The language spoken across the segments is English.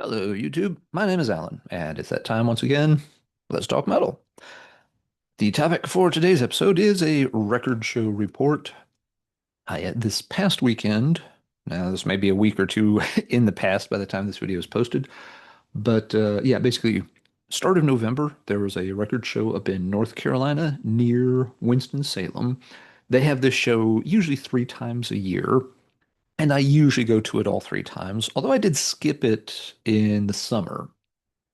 Hello, YouTube. My name is Alan, and it's that time once again. Let's talk metal. The topic for today's episode is a record show report. This past weekend, now this may be a week or two in the past by the time this video is posted, but yeah, basically, start of November, there was a record show up in North Carolina near Winston-Salem. They have this show usually 3 times a year, and I usually go to it all 3 times, although I did skip it in the summer.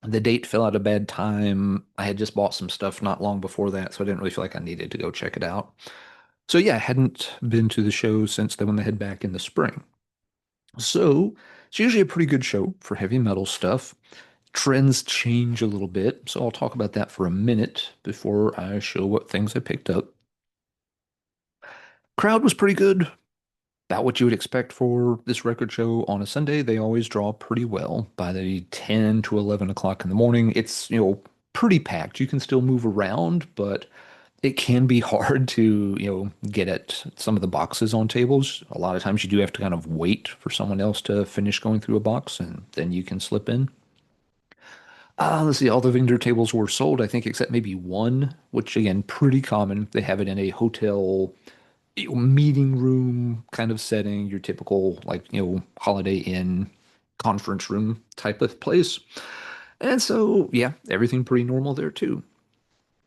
The date fell at a bad time. I had just bought some stuff not long before that, so I didn't really feel like I needed to go check it out. So yeah, I hadn't been to the show since then when they head back in the spring. So it's usually a pretty good show for heavy metal stuff. Trends change a little bit, so I'll talk about that for a minute before I show what things I picked up. Crowd was pretty good, about what you would expect for this record show on a Sunday. They always draw pretty well by the 10 to 11 o'clock in the morning. It's, pretty packed. You can still move around, but it can be hard to, get at some of the boxes on tables. A lot of times you do have to kind of wait for someone else to finish going through a box and then you can slip in. Let's see, all the vendor tables were sold, I think, except maybe one, which again, pretty common. They have it in a hotel meeting room kind of setting, your typical like, Holiday Inn conference room type of place. And so, yeah, everything pretty normal there too.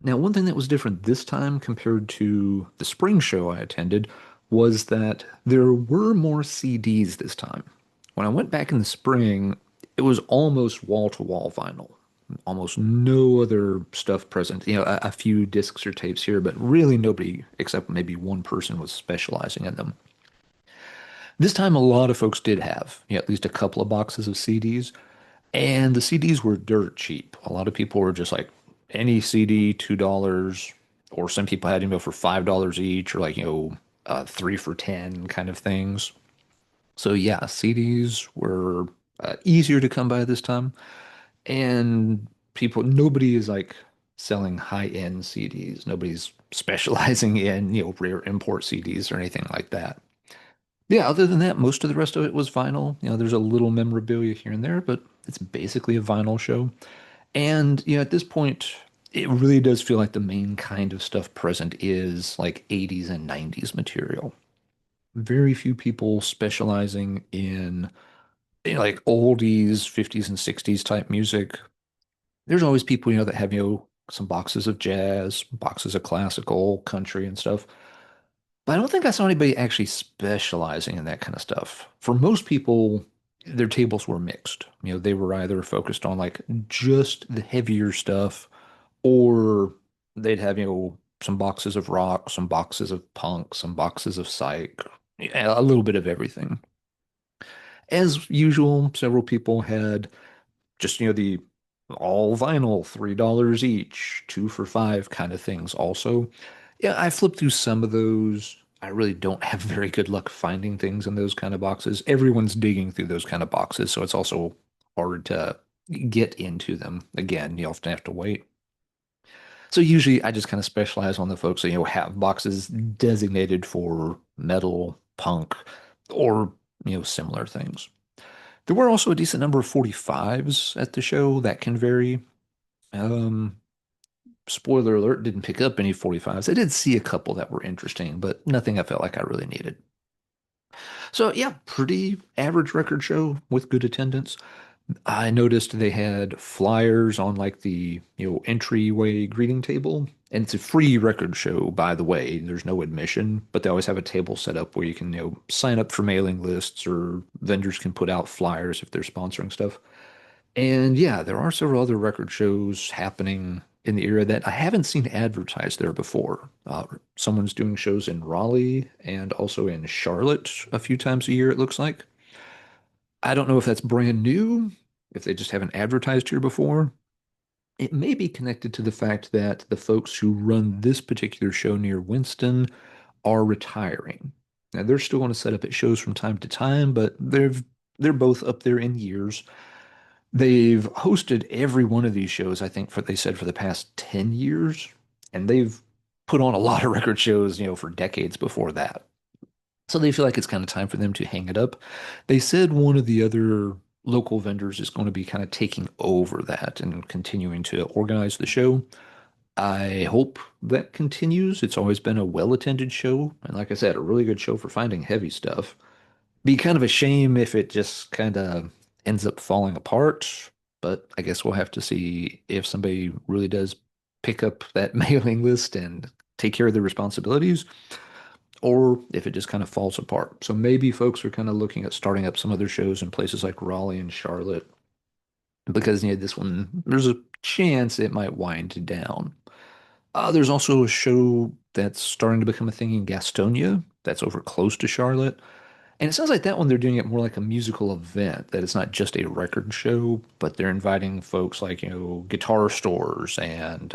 Now, one thing that was different this time compared to the spring show I attended was that there were more CDs this time. When I went back in the spring, it was almost wall-to-wall vinyl. Almost no other stuff present. A few discs or tapes here, but really nobody except maybe one person was specializing in them. This time, a lot of folks did have, at least a couple of boxes of CDs, and the CDs were dirt cheap. A lot of people were just like, any CD, $2, or some people had, for $5 each, or like, 3 for 10 kind of things. So yeah, CDs were easier to come by this time. And nobody is like selling high-end CDs. Nobody's specializing in, rare import CDs or anything like that. Yeah, other than that, most of the rest of it was vinyl. There's a little memorabilia here and there, but it's basically a vinyl show. And, at this point, it really does feel like the main kind of stuff present is like 80s and 90s material. Very few people specializing in, like oldies, 50s and 60s type music. There's always people, that have, some boxes of jazz, boxes of classical, country and stuff. But I don't think I saw anybody actually specializing in that kind of stuff. For most people, their tables were mixed. They were either focused on like just the heavier stuff, or they'd have, some boxes of rock, some boxes of punk, some boxes of psych, a little bit of everything. As usual, several people had just, the all vinyl, $3 each, 2 for 5 kind of things also. Yeah, I flipped through some of those. I really don't have very good luck finding things in those kind of boxes. Everyone's digging through those kind of boxes, so it's also hard to get into them. Again, you often have to wait. So usually I just kind of specialize on the folks that, have boxes designated for metal, punk, or, similar things. There were also a decent number of 45s at the show. That can vary. Um, Spoiler alert, didn't pick up any 45s. I did see a couple that were interesting, but nothing I felt like I really needed. So yeah, pretty average record show with good attendance. I noticed they had flyers on like the, entryway greeting table. And it's a free record show, by the way. There's no admission, but they always have a table set up where you can, sign up for mailing lists or vendors can put out flyers if they're sponsoring stuff. And yeah, there are several other record shows happening in the area that I haven't seen advertised there before. Someone's doing shows in Raleigh and also in Charlotte a few times a year, it looks like. I don't know if that's brand new, if they just haven't advertised here before. It may be connected to the fact that the folks who run this particular show near Winston are retiring. Now they're still going to set up at shows from time to time, but they're both up there in years. They've hosted every one of these shows, I think, they said for the past 10 years, and they've put on a lot of record shows, for decades before that. So they feel like it's kind of time for them to hang it up. They said one of the other local vendors is going to be kind of taking over that and continuing to organize the show. I hope that continues. It's always been a well-attended show, and like I said, a really good show for finding heavy stuff. Be kind of a shame if it just kind of ends up falling apart, but I guess we'll have to see if somebody really does pick up that mailing list and take care of the responsibilities, or if it just kind of falls apart. So maybe folks are kind of looking at starting up some other shows in places like Raleigh and Charlotte because this one, there's a chance it might wind down. There's also a show that's starting to become a thing in Gastonia that's over close to Charlotte. And it sounds like that one they're doing it more like a musical event, that it's not just a record show, but they're inviting folks like, guitar stores and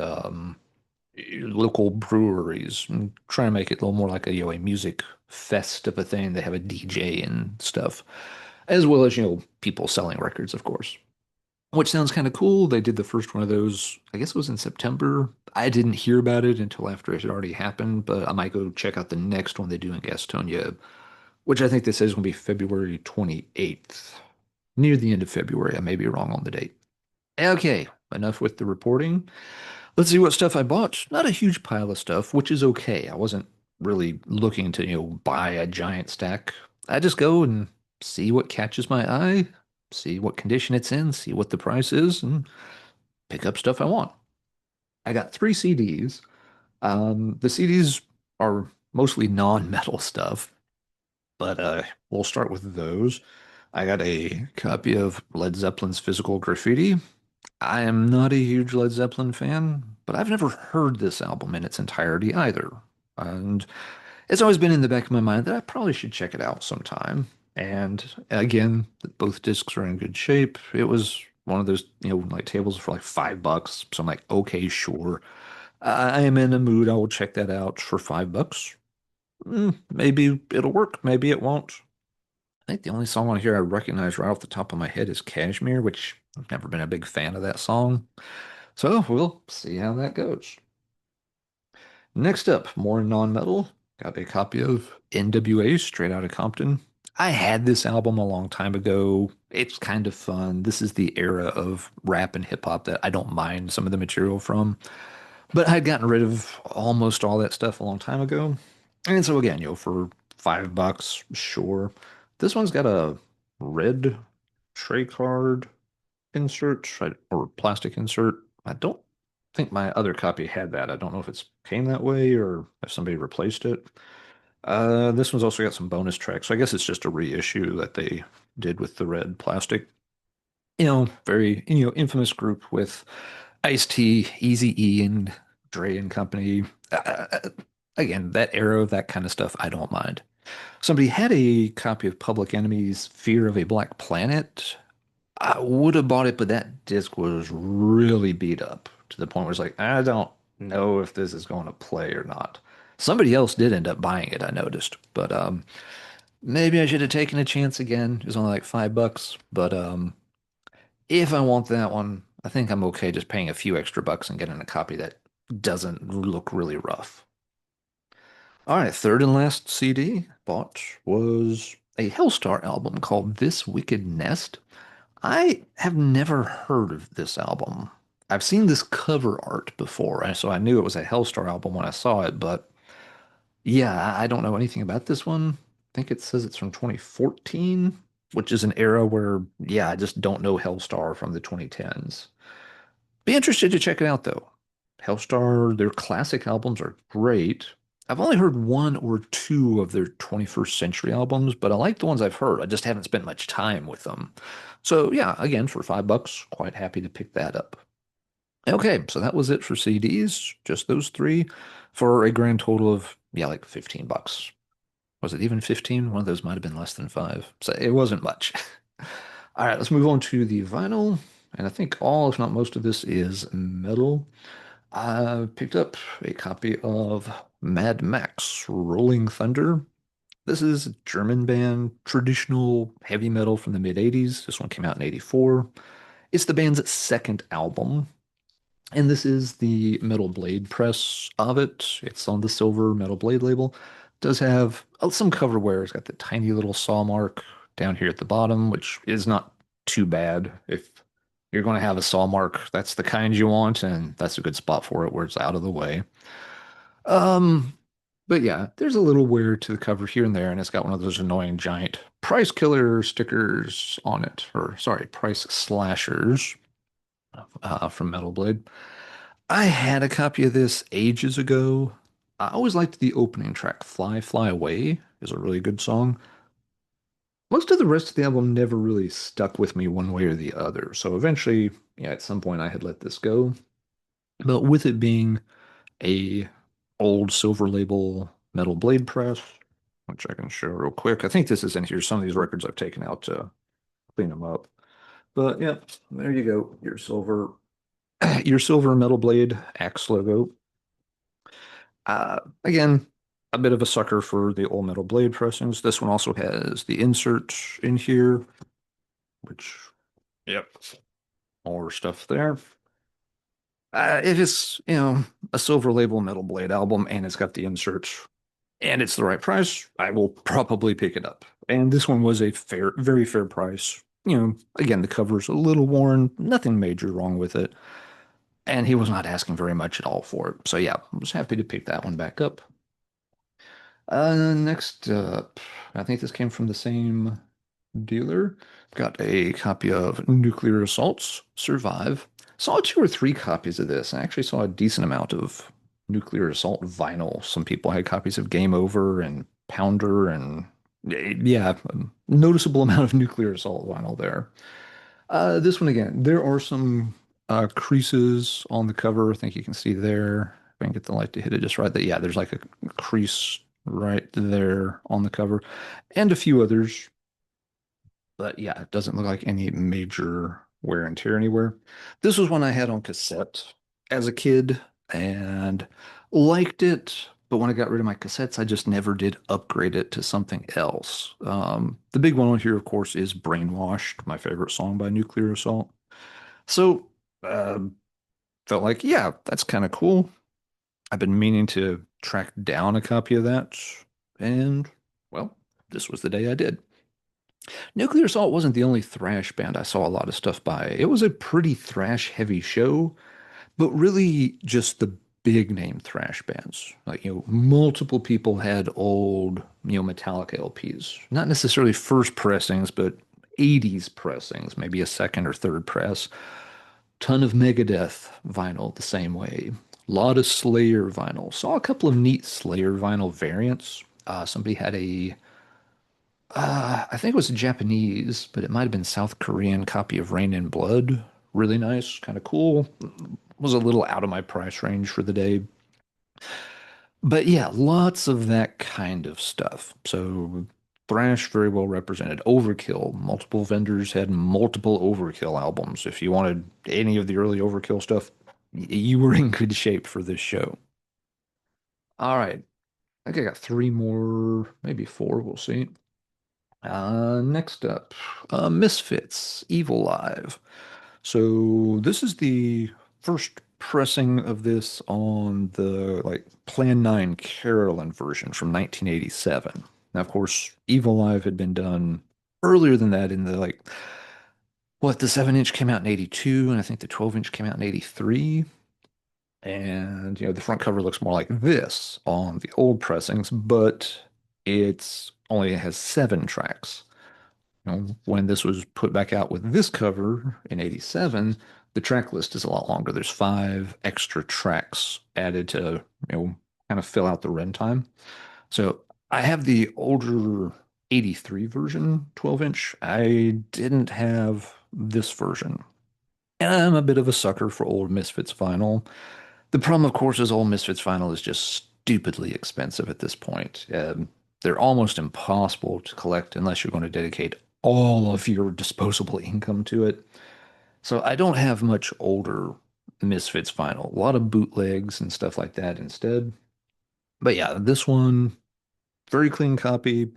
local breweries and trying to make it a little more like a music fest of a thing. They have a DJ and stuff, as well as, people selling records, of course. Which sounds kind of cool. They did the first one of those, I guess it was in September. I didn't hear about it until after it had already happened, but I might go check out the next one they do in Gastonia, which I think they say is going to be February 28th, near the end of February. I may be wrong on the date. Okay, enough with the reporting. Let's see what stuff I bought. Not a huge pile of stuff, which is okay. I wasn't really looking to, buy a giant stack. I just go and see what catches my eye, see what condition it's in, see what the price is, and pick up stuff I want. I got three CDs. The CDs are mostly non-metal stuff, but we'll start with those. I got a copy of Led Zeppelin's Physical Graffiti. I am not a huge Led Zeppelin fan, but I've never heard this album in its entirety either. And it's always been in the back of my mind that I probably should check it out sometime. And again, both discs are in good shape. It was one of those, like tables for like $5. So I'm like, okay, sure. I am in a mood. I will check that out for $5. Maybe it'll work. Maybe it won't. I think the only song on here I recognize right off the top of my head is Kashmir, which I've never been a big fan of that song. So we'll see how that goes. Next up, more non-metal. Got a copy of NWA Straight Outta Compton. I had this album a long time ago. It's kind of fun. This is the era of rap and hip hop that I don't mind some of the material from. But I had gotten rid of almost all that stuff a long time ago. And so again, for $5, sure. This one's got a red tray card insert or plastic insert. I don't think my other copy had that. I don't know if it's came that way or if somebody replaced it. This one's also got some bonus tracks. So I guess it's just a reissue that they did with the red plastic. Very, infamous group with Ice-T, Eazy-E, and Dre and company. Again, that era, that kind of stuff, I don't mind. Somebody had a copy of Public Enemy's Fear of a Black Planet. I would have bought it, but that disc was really beat up to the point where it's like, I don't know if this is going to play or not. Somebody else did end up buying it, I noticed, but maybe I should have taken a chance again. It was only like $5, but if I want that one, I think I'm okay just paying a few extra bucks and getting a copy that doesn't look really rough. All right, third and last CD bought was a Hellstar album called This Wicked Nest. I have never heard of this album. I've seen this cover art before, and so I knew it was a Hellstar album when I saw it, but yeah, I don't know anything about this one. I think it says it's from 2014, which is an era where, yeah, I just don't know Hellstar from the 2010s. Be interested to check it out though. Hellstar, their classic albums are great. I've only heard one or two of their 21st century albums, but I like the ones I've heard. I just haven't spent much time with them. So yeah, again, for $5, quite happy to pick that up. Okay, so that was it for CDs, just those three, for a grand total of, yeah, like $15. Was it even 15? One of those might have been less than five. So it wasn't much. All right, let's move on to the vinyl. And I think all, if not most of this is metal. I picked up a copy of Mad Max Rolling Thunder. This is a German band, traditional heavy metal from the mid 80s. This one came out in 84. It's the band's second album. And this is the Metal Blade press of it. It's on the silver Metal Blade label. Does have some cover wear. It's got the tiny little saw mark down here at the bottom, which is not too bad. If you're going to have a saw mark, that's the kind you want, and that's a good spot for it where it's out of the way. Um, but yeah, there's a little wear to the cover here and there, and it's got one of those annoying giant price killer stickers on it, or sorry, price slashers from Metal Blade. I had a copy of this ages ago. I always liked the opening track, Fly, Fly Away, is a really good song. Most of the rest of the album never really stuck with me one way or the other. So eventually, yeah, at some point I had let this go. But with it being a old silver label metal blade press, which I can show real quick. I think this is in here. Some of these records I've taken out to clean them up. But yeah, there you go. Your silver metal blade axe logo. Again, a bit of a sucker for the old metal blade pressings. This one also has the insert in here, which, yep, more stuff there. It is, a silver label metal blade album, and it's got the inserts, and it's the right price. I will probably pick it up. And this one was a fair, very fair price. Again, the cover's a little worn, nothing major wrong with it. And he was not asking very much at all for it. So yeah, I was happy to pick that one back up. Next up, I think this came from the same dealer. Got a copy of Nuclear Assaults Survive. Saw two or three copies of this. I actually saw a decent amount of Nuclear Assault vinyl. Some people had copies of Game Over and Pounder and yeah, a noticeable amount of Nuclear Assault vinyl there. This one again, there are some creases on the cover. I think you can see there. If I can get the light to hit it just right. That yeah, there's like a crease right there on the cover, and a few others. But yeah, it doesn't look like any major wear and tear anywhere. This was one I had on cassette as a kid and liked it. But when I got rid of my cassettes, I just never did upgrade it to something else. The big one on here, of course, is Brainwashed, my favorite song by Nuclear Assault. So, uh, felt like, yeah, that's kind of cool. I've been meaning to track down a copy of that. And, well, this was the day I did. Nuclear Assault wasn't the only thrash band I saw a lot of stuff by. It was a pretty thrash heavy show, but really just the big name thrash bands. Like, multiple people had old, Metallica LPs. Not necessarily first pressings, but 80s pressings, maybe a second or third press. Ton of Megadeth vinyl the same way. Lot of Slayer vinyl. Saw a couple of neat Slayer vinyl variants. Somebody had I think it was a Japanese, but it might have been South Korean copy of Rain in Blood. Really nice, kind of cool. Was a little out of my price range for the day. But yeah, lots of that kind of stuff. So thrash very well represented. Overkill. Multiple vendors had multiple Overkill albums. If you wanted any of the early Overkill stuff, you were in good shape for this show. All right. I think I got three more, maybe four. We'll see. Next up, Misfits, Evil Live. So this is the first pressing of this on the like Plan 9 Carolyn version from 1987. Now, of course, Evil Live had been done earlier than that in the the 7-inch came out in 82, and I think the 12-inch came out in 83. And, the front cover looks more like this on the old pressings, but it's only has 7 tracks. When this was put back out with this cover in 87, the track list is a lot longer. There's 5 extra tracks added to, kind of fill out the runtime. So I have the older 83 version, 12-inch. I didn't have this version. And I'm a bit of a sucker for old Misfits vinyl. The problem, of course, is old Misfits vinyl is just stupidly expensive at this point. They're almost impossible to collect unless you're going to dedicate all of your disposable income to it. So I don't have much older Misfits vinyl. A lot of bootlegs and stuff like that instead. But yeah, this one, very clean copy.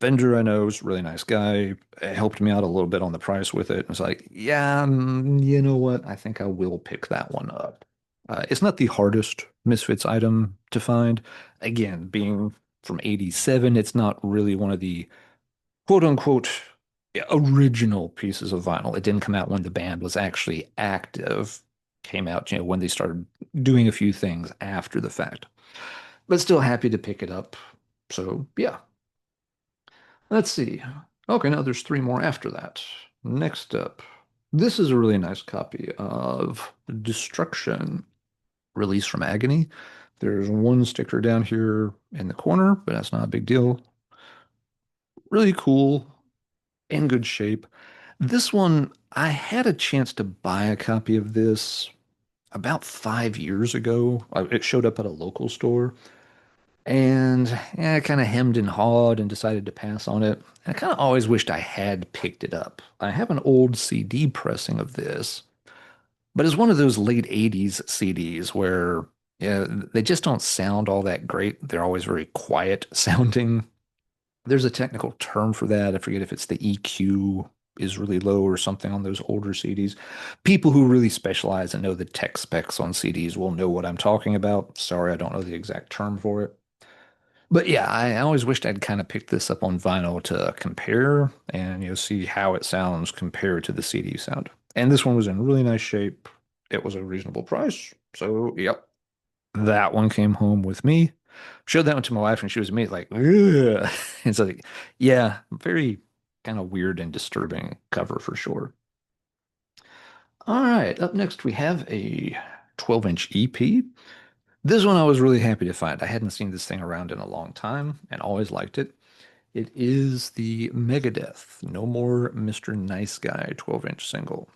Vendor I know is a really nice guy. Helped me out a little bit on the price with it. It's like, yeah, you know what? I think I will pick that one up. It's not the hardest Misfits item to find. Again, being from 87, it's not really one of the quote unquote original pieces of vinyl. It didn't come out when the band was actually active. Came out, when they started doing a few things after the fact. But still happy to pick it up. So yeah, let's see. Okay, now there's three more after that. Next up, this is a really nice copy of Destruction, Release from Agony. There's one sticker down here in the corner, but that's not a big deal. Really cool, in good shape. This one, I had a chance to buy a copy of this about 5 years ago. It showed up at a local store, and I kind of hemmed and hawed and decided to pass on it. I kind of always wished I had picked it up. I have an old CD pressing of this, but it's one of those late 80s CDs where they just don't sound all that great. They're always very quiet sounding. There's a technical term for that. I forget if it's the EQ is really low or something on those older CDs. People who really specialize and know the tech specs on CDs will know what I'm talking about. Sorry, I don't know the exact term for it. But yeah, I always wished I'd kind of picked this up on vinyl to compare and see how it sounds compared to the CD sound. And this one was in really nice shape. It was a reasonable price. So, yep, that one came home with me. Showed that one to my wife, and she was immediately like, ugh. It's like, yeah, very kind of weird and disturbing cover for sure. All right, up next we have a 12-inch EP. This one I was really happy to find. I hadn't seen this thing around in a long time and always liked it. It is the Megadeth No More Mr. Nice Guy 12-inch single.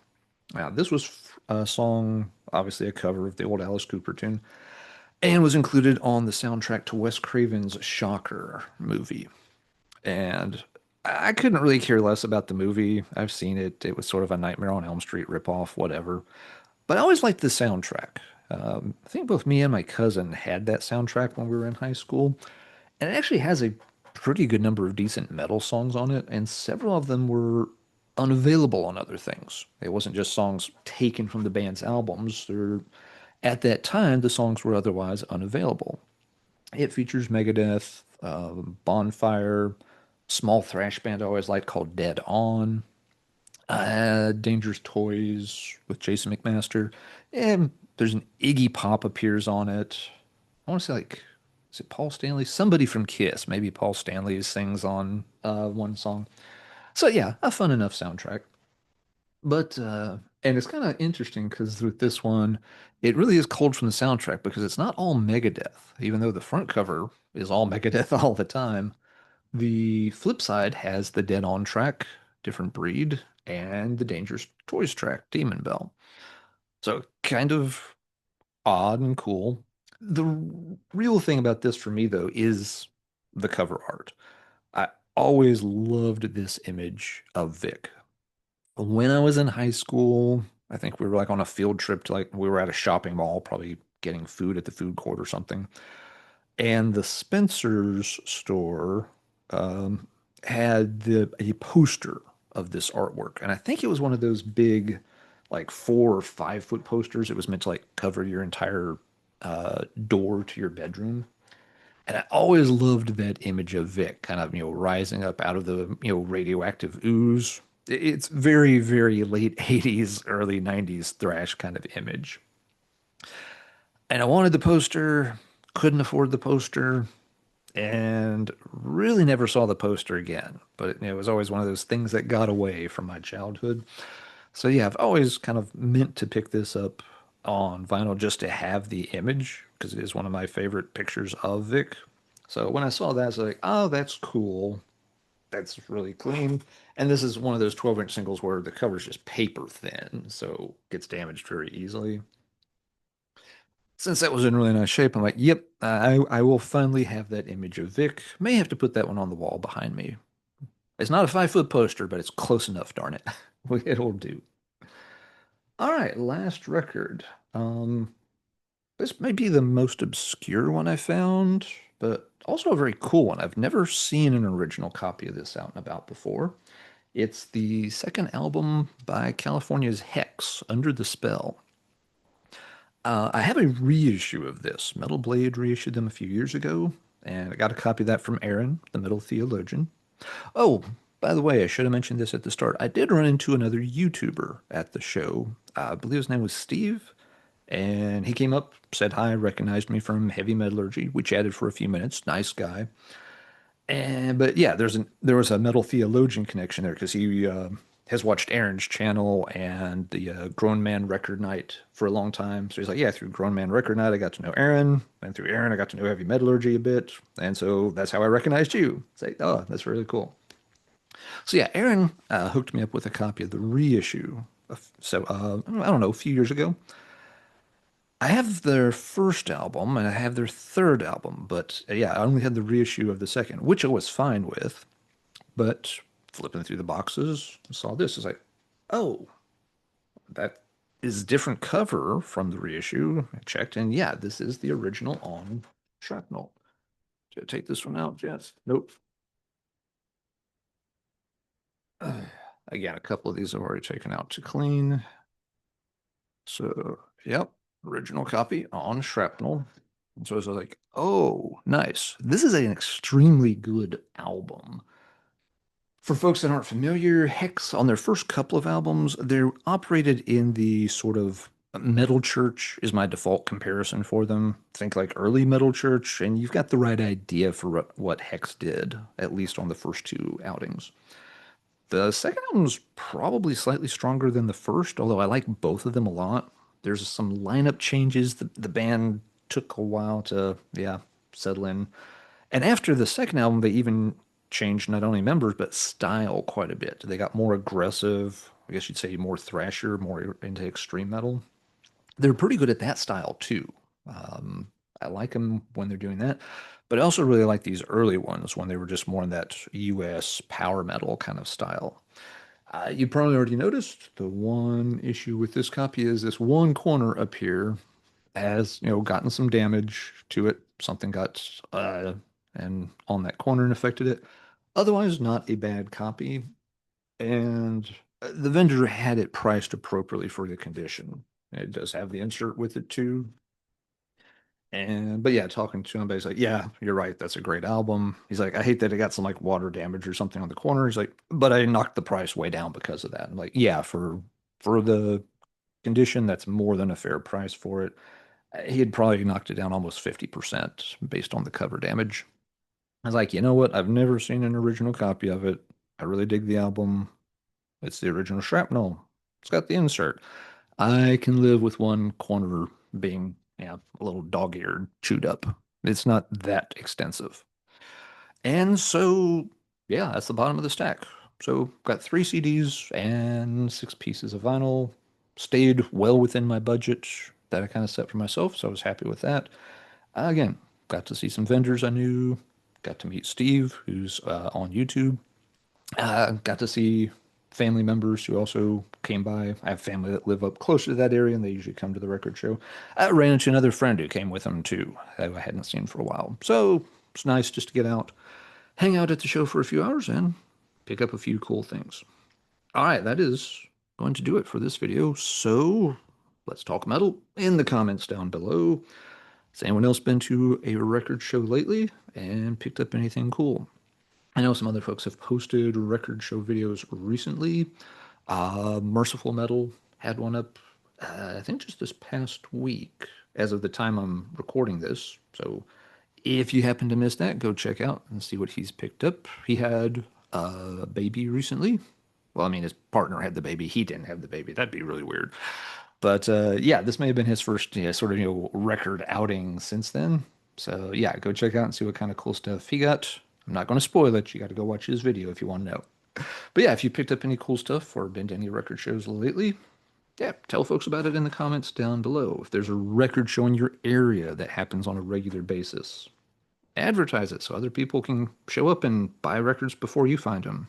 Now, this was a song, obviously a cover of the old Alice Cooper tune, and was included on the soundtrack to Wes Craven's Shocker movie. And I couldn't really care less about the movie. I've seen it. It was sort of a Nightmare on Elm Street ripoff, whatever. But I always liked the soundtrack. I think both me and my cousin had that soundtrack when we were in high school. And it actually has a pretty good number of decent metal songs on it, and several of them were unavailable on other things. It wasn't just songs taken from the band's albums. At that time, the songs were otherwise unavailable. It features Megadeth, Bonfire, small thrash band I always liked called Dead On, Dangerous Toys with Jason McMaster, and there's an Iggy Pop appears on it. I want to say is it Paul Stanley? Somebody from Kiss, maybe Paul Stanley sings on one song. So yeah, a fun enough soundtrack. But and it's kind of interesting because with this one, it really is culled from the soundtrack because it's not all Megadeth, even though the front cover is all Megadeth all the time. The flip side has the Dead On track, Different Breed, and the Dangerous Toys track, Demon Bell. So kind of odd and cool. The real thing about this for me, though, is the cover art. I always loved this image of Vic. When I was in high school, I think we were like on a field trip to we were at a shopping mall, probably getting food at the food court or something. And the Spencer's store had a poster of this artwork. And I think it was one of those big, like 4 or 5 foot posters. It was meant to like cover your entire door to your bedroom. And I always loved that image of Vic kind of, rising up out of the, radioactive ooze. It's very, very late 80s, early 90s thrash kind of image. And I wanted the poster, couldn't afford the poster, and really never saw the poster again. But it was always one of those things that got away from my childhood. So yeah, I've always kind of meant to pick this up on vinyl just to have the image because it is one of my favorite pictures of Vic. So when I saw that, I was like, oh, that's cool. That's really clean. And this is one of those 12-inch singles where the cover's just paper thin, so gets damaged very easily. Since that was in really nice shape, I'm like, yep, I will finally have that image of Vic. May have to put that one on the wall behind me. It's not a 5 foot poster, but it's close enough, darn it. It'll do. All right, last record. This may be the most obscure one I found, but also a very cool one. I've never seen an original copy of this out and about before. It's the second album by California's Hex, Under the Spell. I have a reissue of this. Metal Blade reissued them a few years ago, and I got a copy of that from Aaron, the metal theologian. Oh, By the way, I should have mentioned this at the start. I did run into another YouTuber at the show. I believe his name was Steve, and he came up, said hi, recognized me from Heavy Metallurgy. We chatted for a few minutes. Nice guy. And but yeah, there was a metal theologian connection there because he has watched Aaron's channel and the Grown Man Record Night for a long time. So he's like, yeah, through Grown Man Record Night, I got to know Aaron, and through Aaron, I got to know Heavy Metallurgy a bit, and so that's how I recognized you. It's like, oh, that's really cool. So yeah, Aaron hooked me up with a copy of the reissue. I don't know, a few years ago. I have their first album and I have their third album, but yeah, I only had the reissue of the second, which I was fine with. But flipping through the boxes, I saw this. It's like, oh, that is a different cover from the reissue. I checked, and yeah, this is the original on Shrapnel. Did I take this one out? Yes. Nope. Again, a couple of these I've already taken out to clean. So, yep, original copy on Shrapnel. And so I was like, oh, nice. This is an extremely good album. For folks that aren't familiar, Hex, on their first couple of albums, they're operated in the sort of metal church is my default comparison for them. Think like early metal church, and you've got the right idea for what Hex did, at least on the first two outings. The second album's probably slightly stronger than the first, although I like both of them a lot. There's some lineup changes. The band took a while to, yeah, settle in. And after the second album, they even changed not only members, but style quite a bit. They got more aggressive, I guess you'd say more thrasher, more into extreme metal. They're pretty good at that style too. Um, I like them when they're doing that, but I also really like these early ones when they were just more in that US power metal kind of style. You probably already noticed the one issue with this copy is this one corner up here has, gotten some damage to it. Something got and on that corner and affected it. Otherwise, not a bad copy. And the vendor had it priced appropriately for the condition. It does have the insert with it too. And but yeah, talking to him, but he's like, yeah, you're right. That's a great album. He's like, I hate that it got some like water damage or something on the corner. He's like, but I knocked the price way down because of that. I'm like, yeah, for the condition, that's more than a fair price for it. He had probably knocked it down almost 50% based on the cover damage. I was like, you know what? I've never seen an original copy of it. I really dig the album. It's the original Shrapnel. It's got the insert. I can live with one corner being, yeah, a little dog-eared, chewed up. It's not that extensive. And so, yeah, that's the bottom of the stack. So, got three CDs and six pieces of vinyl. Stayed well within my budget that I kind of set for myself, so I was happy with that. Again, got to see some vendors I knew. Got to meet Steve, who's on YouTube. Got to see family members who also came by. I have family that live up closer to that area, and they usually come to the record show. I ran into another friend who came with them too, who I hadn't seen for a while. So it's nice just to get out, hang out at the show for a few hours, and pick up a few cool things. All right, that is going to do it for this video. So let's talk metal in the comments down below. Has anyone else been to a record show lately and picked up anything cool? I know some other folks have posted record show videos recently. Merciful Metal had one up, I think just this past week, as of the time I'm recording this. So if you happen to miss that, go check out and see what he's picked up. He had a baby recently. Well, I mean, his partner had the baby. He didn't have the baby. That'd be really weird. But yeah, this may have been his first sort of record outing since then. So yeah, go check out and see what kind of cool stuff he got. I'm not going to spoil it. You got to go watch his video if you want to know. But yeah, if you picked up any cool stuff or been to any record shows lately, yeah, tell folks about it in the comments down below. If there's a record show in your area that happens on a regular basis, advertise it so other people can show up and buy records before you find them.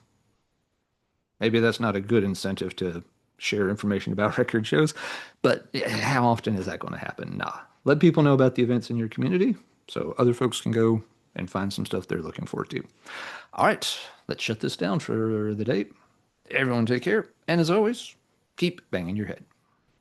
Maybe that's not a good incentive to share information about record shows, but how often is that going to happen? Nah. Let people know about the events in your community so other folks can go and find some stuff they're looking forward to. All right, let's shut this down for the day. Everyone take care. And as always, keep banging your head.